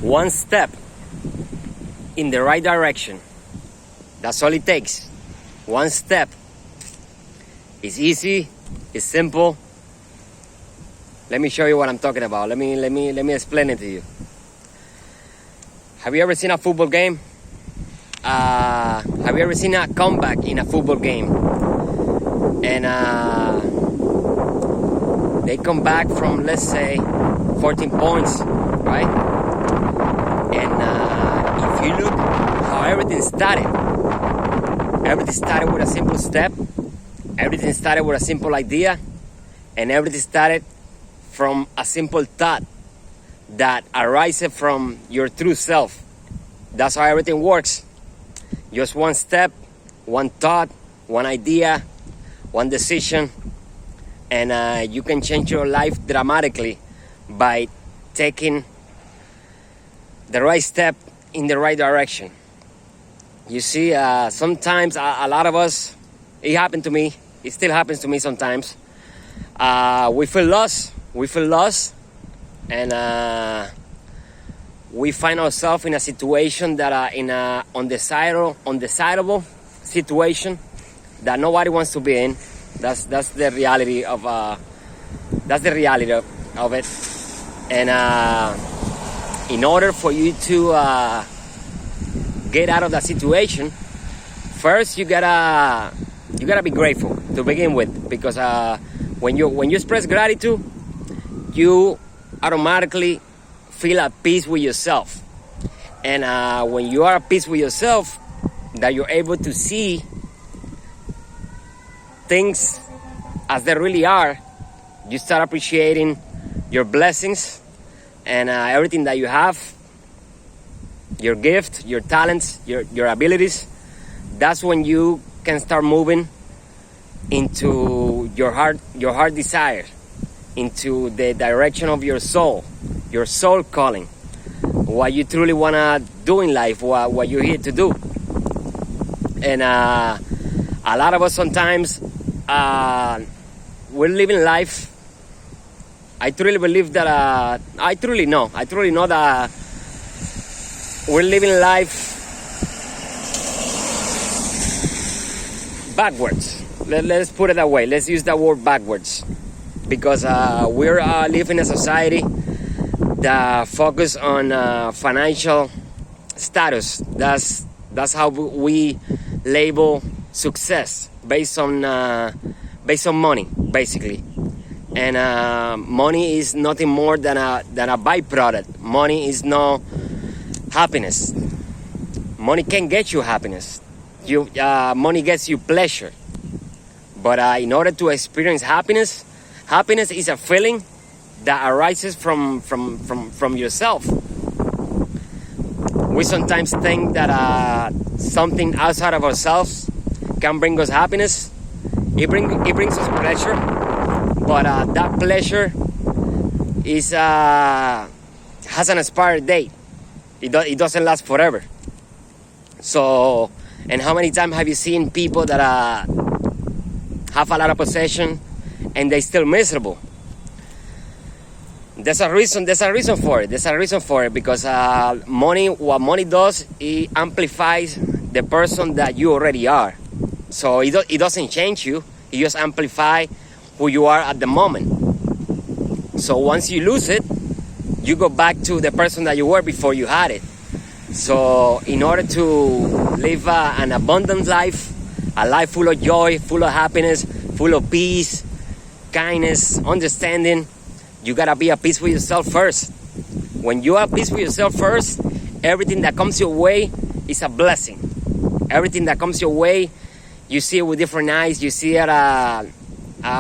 One step in the right direction. That's all it takes. One step. It's easy. It's simple. Let me show you what I'm talking about. Let me explain it to you. Have you ever seen a football game? Have you ever seen a comeback in a football game? And they come back from, let's say, 14 points, right? And if you look how everything started with a simple step. Everything started with a simple idea. And everything started from a simple thought that arises from your true self. That's how everything works. Just one step, one thought, one idea, one decision, and you can change your life dramatically by taking the right step in the right direction. You see, sometimes a lot of us, it happened to me, it still happens to me sometimes. We feel lost, and we find ourselves in a situation that in a undesirable situation that nobody wants to be in. That's the reality of it. And in order for you to get out of that situation, first you gotta be grateful to begin with, because when you express gratitude, you automatically feel at peace with yourself. And when you are at peace with yourself, that you're able to see things as they really are, you start appreciating your blessings and everything that you have, your gift, your talents, your abilities. That's when you can start moving into your heart desire, into the direction of your soul calling, what you truly want to do in life, what you're here to do. And a lot of us sometimes, we're living life. I truly believe that, I truly know that we're living life backwards. Let's put it that way. Let's use that word backwards. Because we're living in a society that focus on financial status. That's how we label success, based on money, basically. And money is nothing more than a byproduct. Money is no happiness. Money can get you happiness. Money gets you pleasure. But in order to experience happiness is a feeling that arises from yourself. We sometimes think that something outside of ourselves can bring us happiness. It brings us pleasure, but that pleasure is has an expired date. It doesn't last forever. So, and how many times have you seen people that have a lot of possession and they're still miserable? There's a reason for it. Because what money does, it amplifies the person that you already are. So it doesn't change you. It just amplifies who you are at the moment. So once you lose it, you go back to the person that you were before you had it. So in order to live an abundant life, a life full of joy, full of happiness, full of peace, kindness, understanding, you gotta be at peace with yourself first. When you are at peace with yourself first, everything that comes your way is a blessing. Everything that comes your way, you see it with different eyes. You see it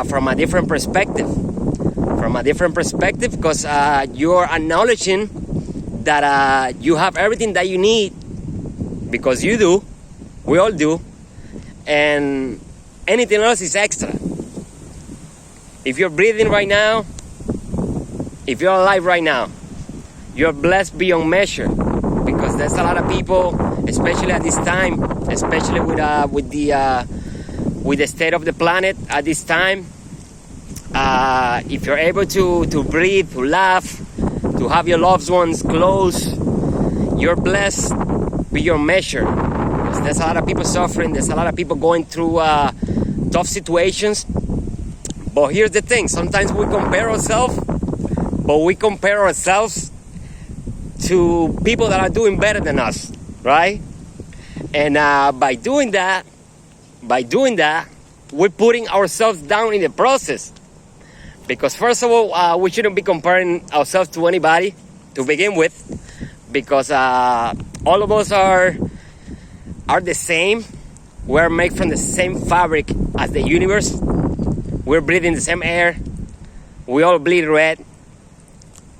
from a different perspective. Because you're acknowledging that you have everything that you need, because you do. We all do. And anything else is extra. If you're breathing right now, if you're alive right now, you're blessed beyond measure, because there's a lot of people, especially at this time, especially with the state of the planet at this time. If you're able to breathe, to laugh, to have your loved ones close, you're blessed beyond measure. Because there's a lot of people suffering. There's a lot of people going through tough situations. But here's the thing. Sometimes we compare ourselves. But we compare ourselves to people that are doing better than us, right? And by doing that, we're putting ourselves down in the process. Because first of all, we shouldn't be comparing ourselves to anybody to begin with. Because all of us are the same. We're made from the same fabric as the universe. We're breathing the same air. We all bleed red.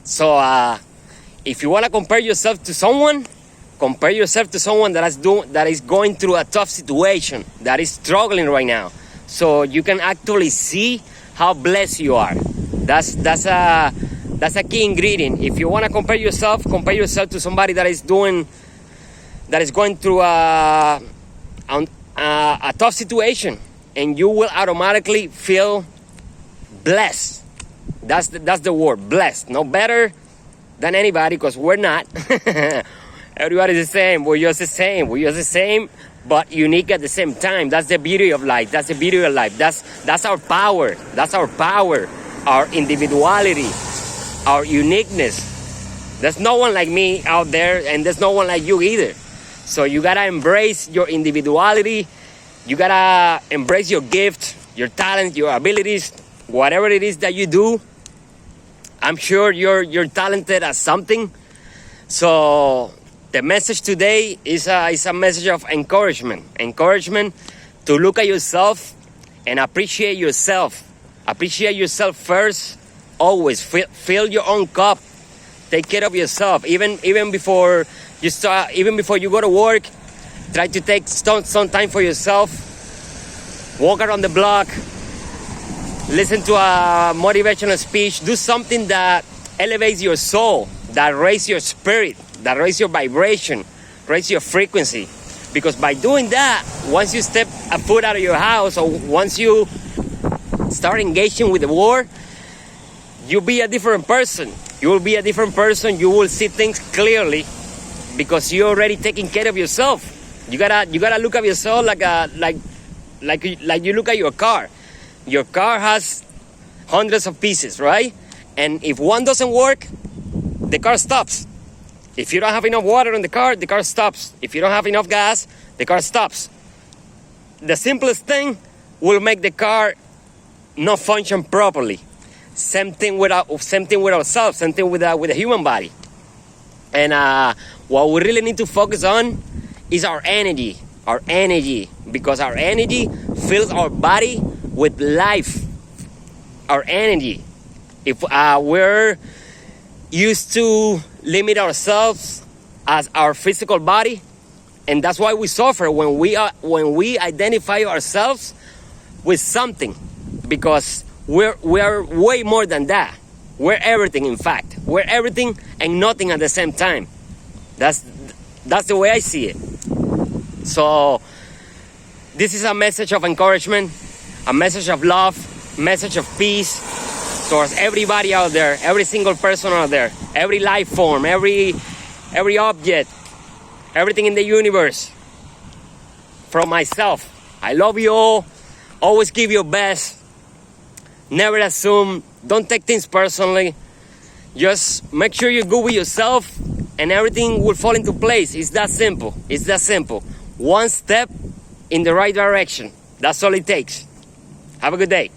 So if you want to compare yourself to someone, compare yourself to someone that is going through a tough situation, that is struggling right now. So you can actually see how blessed you are. That's a key ingredient. If you want to compare yourself to somebody that is going through a tough situation, and you will automatically feel blessed. That's the word, blessed. No better than anybody, because we're not. Everybody's the same. We're just the same, but unique at the same time. That's the beauty of life. That's our power. That's our power. Our individuality. Our uniqueness. There's no one like me out there, and there's no one like you either. So you gotta embrace your individuality. You gotta embrace your gift, your talent, your abilities, whatever it is that you do. I'm sure you're talented at something. So the message today is a message of encouragement. Encouragement to look at yourself and appreciate yourself. Appreciate yourself first. Always fill your own cup. Take care of yourself. Even before you start, even before you go to work, try to take some time for yourself. Walk around the block. Listen to a motivational speech. Do something that elevates your soul, that raises your spirit, that raises your vibration, raises your frequency. Because by doing that, once you step a foot out of your house, or once you start engaging with the world, you'll be a different person. You will be a different person. You will see things clearly because you're already taking care of yourself. You gotta look at yourself like you look at your car. Your car has hundreds of pieces, right? And if one doesn't work, the car stops. If you don't have enough water in the car stops. If you don't have enough gas, the car stops. The simplest thing will make the car not function properly. Same thing with ourselves, same thing with the human body. And what we really need to focus on is our energy, because our energy fills our body with life. Our energy. If we're used to limit ourselves as our physical body, and that's why we suffer when we identify ourselves with something, because we are way more than that. We're everything, in fact. We're everything and nothing at the same time. That's the way I see it. So this is a message of encouragement, a message of love, message of peace towards everybody out there, every single person out there, every life form, every object, everything in the universe. From myself, I love you all. Always give your best. Never assume. Don't take things personally. Just make sure you're good with yourself and everything will fall into place. It's that simple. It's that simple. One step in the right direction. That's all it takes. Have a good day.